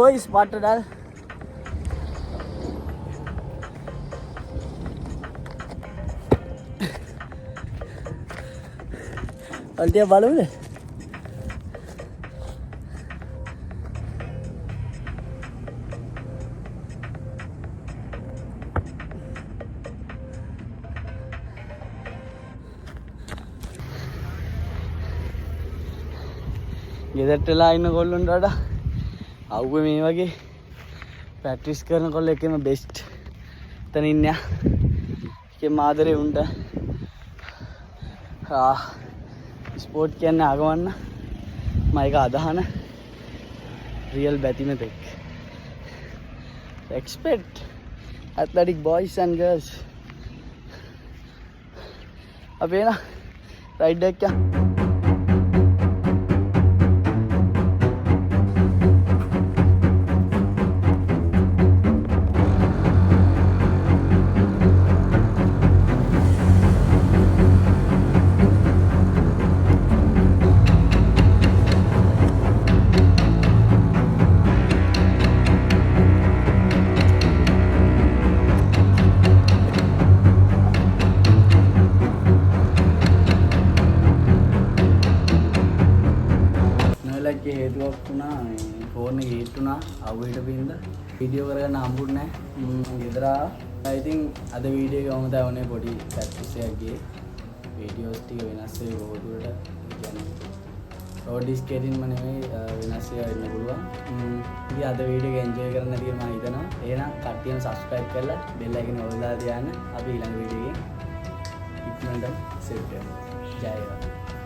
boys පට්ටඩල් අල්ටිය බලමුද ගෙදරටලා ඉන්න කොල්ලොන්ට වඩා අවුවේ මේ වගේ ප්‍රැක්ටිස් කරන කොල්ල එකම බෙස්ට් එතන ඉන්නේ ඒකේ මාදරේ උන්ට ස්පෝර්ට් කියන්නේ ආගමන්න මම ඒක අදහන real බැතිමතෙක් expect athletic boys and girls අපේ නා රයිඩ් එකක් යන්න හේතුවක් වුණා ෆෝන් එක හීට් වුණා අවුවට බින්ද වීඩියෝ කරගන්න හම්බුනේ නැහැ ගෙදර I think අද වීඩියෝ එක කොහොමද වුනේ පොඩි ප්‍රැක්ටිස් එකක් ගියේ වීඩියෝස් ටික වෙනස් වෙයි බොහෝ දුරට කියන්නේ රෝඩ් ස්කේටින්ග්ම නෙමෙයි වෙනස් වෙලා ඉන්න පුළුවන් ඉතින් අද වීඩියෝ එක එන්ජොයි කරන්න කියලා මම හිතනවා එහෙනම් කට්ටියම subscribe කරලා bell icon එක ඔල්ලා තියාන්න අපි ඊළඟ වීඩියෝ එකෙන් ඉක්මනට සෙට් වෙමු ජය වේවා